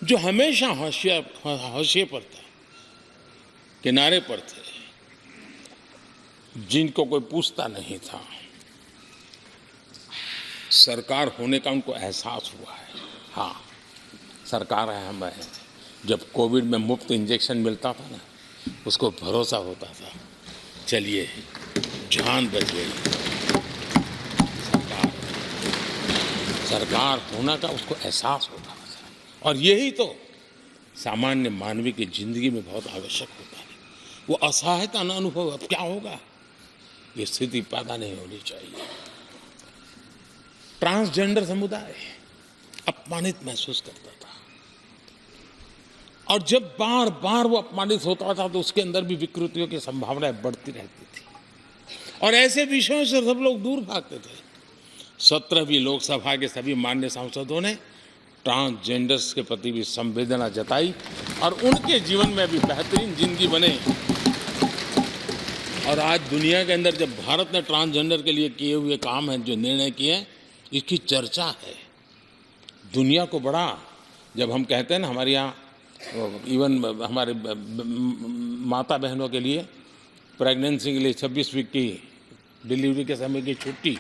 जो हमेशा हाशिए पर थे, किनारे पर थे, जिनको कोई पूछता नहीं था, सरकार होने का उनको एहसास हुआ है। हाँ, सरकार अहम है। जब कोविड में मुफ्त इंजेक्शन मिलता था ना, उसको भरोसा होता था, चलिए जान बच गई। सरकार होना का उसको एहसास होता था, और यही तो सामान्य मानवीय की जिंदगी में बहुत आवश्यक होता है। वो असहायता न अनुभव, अब क्या होगा, ये स्थिति पैदा नहीं होनी चाहिए। ट्रांसजेंडर समुदाय अपमानित महसूस करता था, और जब बार बार वो अपमानित होता था तो उसके अंदर भी विकृतियों की संभावनाएं बढ़ती रहती थी, और ऐसे विषयों से सब लोग दूर भागते थे। 17वीं लोकसभा के सभी माननीय सांसदों ने ट्रांसजेंडर्स के प्रति भी संवेदना जताई, और उनके जीवन में भी बेहतरीन जिंदगी बने। और आज दुनिया के अंदर जब भारत ने ट्रांसजेंडर के लिए किए हुए काम हैं, जो निर्णय किए हैं, इसकी चर्चा है दुनिया को बड़ा। जब हम कहते हैं ना, हमारे यहाँ इवन हमारे माता बहनों के लिए प्रेगनेंसी के लिए 26 वीक की डिलीवरी के समय की छुट्टी,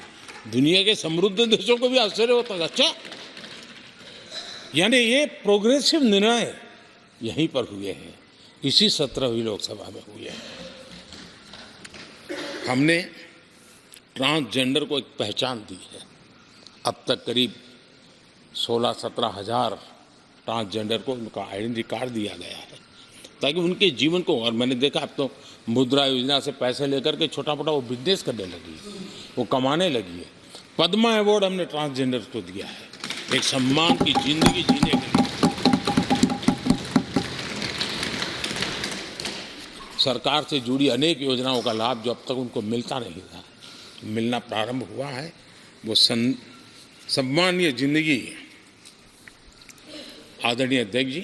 दुनिया के समृद्ध देशों को भी आश्चर्य होता है। अच्छा, यानी ये प्रोग्रेसिव निर्णय यहीं पर हुए हैं, इसी 17वीं लोकसभा में हुए हैं। हमने ट्रांसजेंडर को एक पहचान दी है। अब तक करीब 16-17 हज़ार ट्रांसजेंडर को उनका आइडेंटिटी कार्ड दिया गया है, ताकि उनके जीवन को। और मैंने देखा अब तो मुद्रा योजना से पैसे लेकर के छोटा मोटा वो बिजनेस करने लगी है, वो कमाने लगी है। पद्मा अवार्ड हमने ट्रांसजेंडर को दिया है, एक सम्मान की जिंदगी जीने के लिए। सरकार से जुड़ी अनेक योजनाओं का लाभ जो अब तक उनको मिलता नहीं था, मिलना प्रारंभ हुआ है। वो सम्मानीय जिंदगी। आदरणीय अध्यक्ष जी,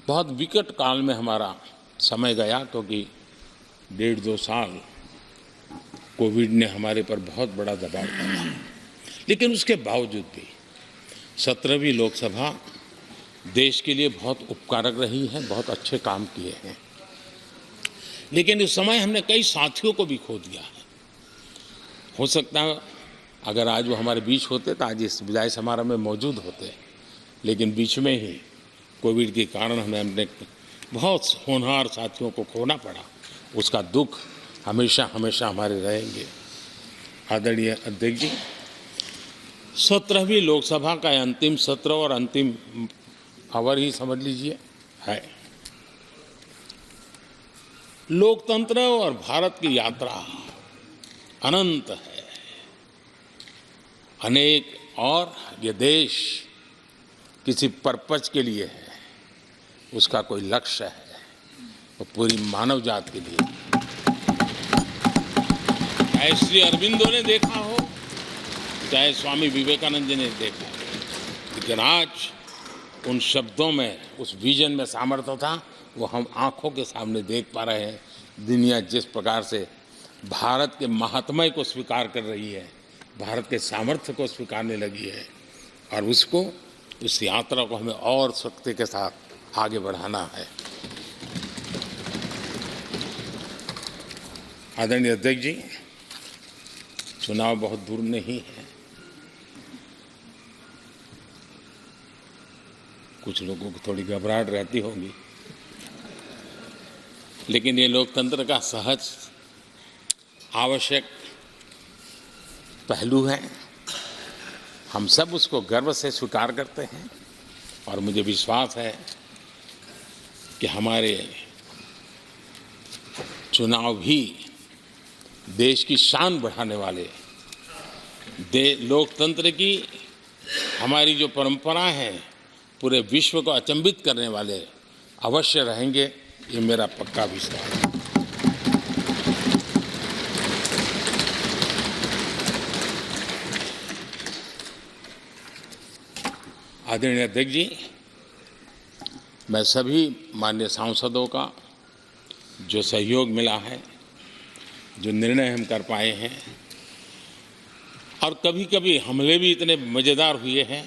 बहुत विकट काल में हमारा समय गया, क्योंकि 1.5-2 साल कोविड ने हमारे पर बहुत बड़ा दबाव डाला। लेकिन उसके बावजूद भी 17वीं लोकसभा देश के लिए बहुत उपकारक रही है, बहुत अच्छे काम किए हैं। लेकिन इस समय हमने कई साथियों को भी खो दिया है। हो सकता है अगर आज वो हमारे बीच होते तो आज इस विदाई समारोह में मौजूद होते, लेकिन बीच में ही कोविड के कारण हमें अपने बहुत होनहार साथियों को खोना पड़ा। उसका दुख हमेशा हमेशा हमारे रहेंगे। आदरणीय अध्यक्ष जी, 17वीं लोकसभा का अंतिम सत्र और अंतिम आवर ही समझ लीजिए है। लोकतंत्र और भारत की यात्रा अनंत है, अनेक, और ये देश किसी पर्पज के लिए है, उसका कोई लक्ष्य है, वो पूरी मानव जात के लिए। चाहे श्री अरविंदो ने देखा हो, चाहे स्वामी विवेकानंद जी ने देखा हो, लेकिन आज उन शब्दों में, उस विजन में सामर्थ्य था, वो हम आंखों के सामने देख पा रहे हैं। दुनिया जिस प्रकार से भारत के महात्म्य को स्वीकार कर रही है, भारत के सामर्थ्य को स्वीकारने लगी है, और उसको, उस यात्रा को हमें और शक्ति के साथ आगे बढ़ाना है। आदरणीय अध्यक्ष जी, चुनाव बहुत दूर नहीं है। कुछ लोगों को थोड़ी घबराहट रहती होगी, लेकिन ये लोकतंत्र का सहज आवश्यक पहलू है। हम सब उसको गर्व से स्वीकार करते हैं, और मुझे विश्वास है कि हमारे चुनाव भी देश की शान बढ़ाने वाले, लोकतंत्र की हमारी जो परंपरा है, पूरे विश्व को अचंभित करने वाले अवश्य रहेंगे, ये मेरा पक्का विश्वास है। आदरणीय अध्यक्ष जी, मैं सभी माननीय सांसदों का जो सहयोग मिला है, जो निर्णय हम कर पाए हैं, और कभी कभी हमले भी इतने मज़ेदार हुए हैं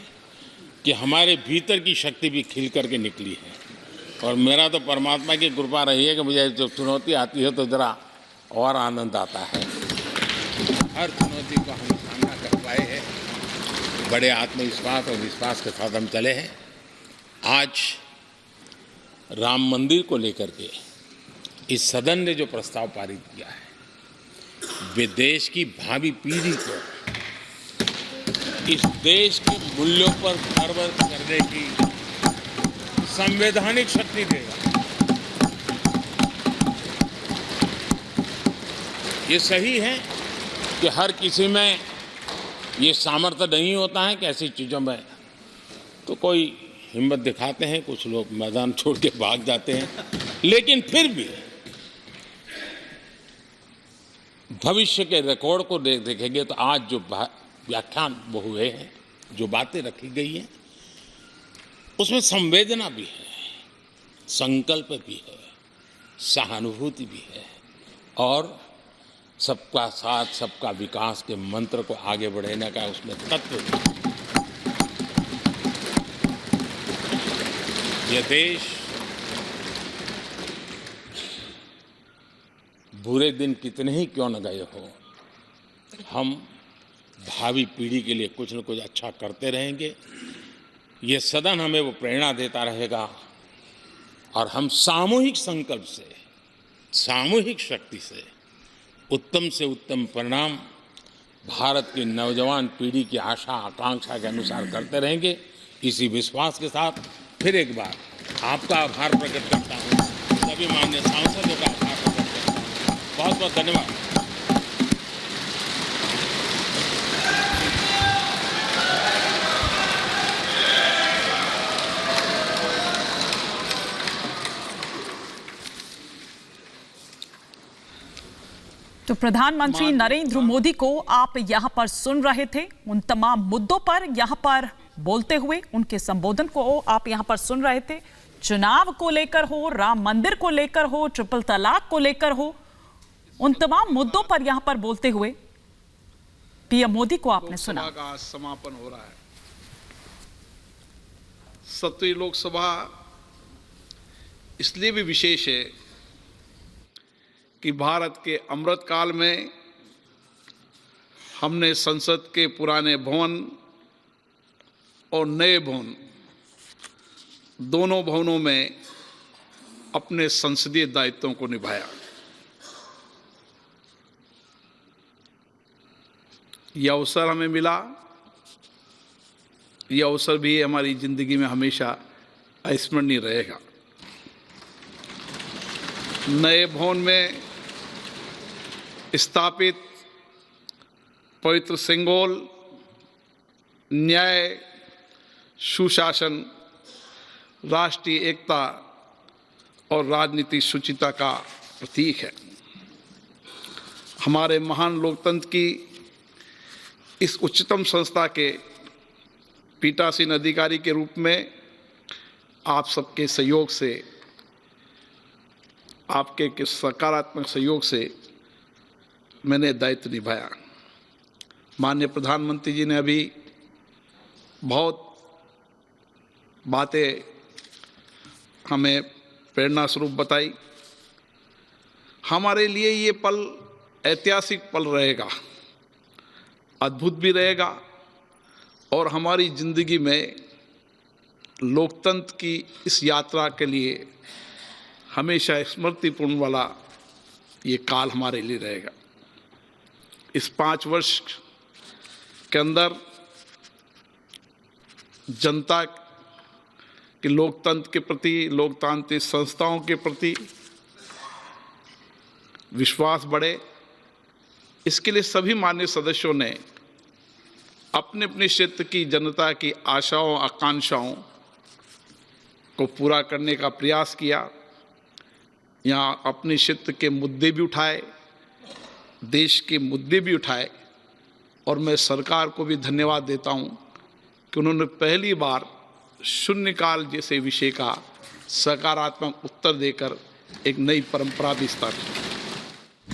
कि हमारे भीतर की शक्ति भी खिल करके निकली है। और मेरा तो परमात्मा की कृपा रही है कि मुझे जब चुनौती आती है तो ज़रा और आनंद आता है। हर चुनौती को हम सामना कर पाए हैं, बड़े आत्मविश्वास और विश्वास के साथ हम चले हैं। आज राम मंदिर को लेकर के इस सदन ने जो प्रस्ताव पारित किया है, वे देश की भावी पीढ़ी को इस देश के मूल्यों पर गर्व करने की संवैधानिक शक्ति देगा। ये सही है कि हर किसी में ये सामर्थ्य नहीं होता है कि ऐसी चीज़ों में तो कोई हिम्मत दिखाते हैं, कुछ लोग मैदान छोड़ के भाग जाते हैं, लेकिन फिर भी भविष्य के रिकॉर्ड को देखेंगे तो आज जो व्याख्यान वो हुए हैं, जो बातें रखी गई हैं, उसमें संवेदना भी है, संकल्प भी है, सहानुभूति भी है और सबका साथ सबका विकास के मंत्र को आगे बढ़ाने का उसमें तत्व भी है। ये देश बुरे दिन कितने ही क्यों न गए हो, हम भावी पीढ़ी के लिए कुछ न कुछ अच्छा करते रहेंगे। ये सदन हमें वो प्रेरणा देता रहेगा और हम सामूहिक संकल्प से, सामूहिक शक्ति से उत्तम परिणाम भारत की नौजवान पीढ़ी की आशा आकांक्षा के अनुसार करते रहेंगे। इसी विश्वास के साथ फिर एक बार आपका आभार प्रकट करता हूँ, सभी माननीय सांसदों का आभार प्रकट करता हूँ। बहुत बहुत धन्यवाद। तो प्रधानमंत्री नरेंद्र मोदी को आप यहां पर सुन रहे थे, उन तमाम मुद्दों पर यहां पर बोलते हुए उनके संबोधन को आप यहां पर सुन रहे थे। चुनाव को लेकर हो, राम मंदिर को लेकर हो, ट्रिपल तलाक को लेकर हो, उन तमाम मुद्दों पर यहां पर बोलते हुए पीएम मोदी को आपने सुना। का समापन हो रहा है। 7वीं लोकसभा इसलिए भी विशेष है कि भारत के अमृत काल में हमने संसद के पुराने भवन और नए भवन दोनों भवनों में अपने संसदीय दायित्वों को निभाया। यह अवसर हमें मिला, यह अवसर भी हमारी जिंदगी में हमेशा अविस्मरणीय रहेगा। नए भवन में स्थापित पवित्र सिंगोल न्याय, सुशासन, राष्ट्रीय एकता और राजनीतिक शुचिता का प्रतीक है। हमारे महान लोकतंत्र की इस उच्चतम संस्था के पीठासीन अधिकारी के रूप में आप सबके सहयोग से, आपके सकारात्मक सहयोग से मैंने दायित्व निभाया। माननीय प्रधानमंत्री जी ने अभी बहुत बातें हमें प्रेरणा स्वरूप बताई। हमारे लिए ये पल ऐतिहासिक पल रहेगा, अद्भुत भी रहेगा और हमारी जिंदगी में लोकतंत्र की इस यात्रा के लिए हमेशा स्मृतिपूर्ण वाला ये काल हमारे लिए रहेगा। इस 5 वर्ष के अंदर जनता के लोकतंत्र के प्रति, लोकतांत्रिक संस्थाओं के प्रति विश्वास बढ़े, इसके लिए सभी माननीय सदस्यों ने अपने अपने क्षेत्र की जनता की आशाओं आकांक्षाओं को पूरा करने का प्रयास किया। यहाँ अपने क्षेत्र के मुद्दे भी उठाए, देश के मुद्दे भी उठाए और मैं सरकार को भी धन्यवाद देता हूँ कि उन्होंने पहली बार शून्यकाल जैसे विषय का सकारात्मक उत्तर देकर एक नई परंपरा भी स्थापित की।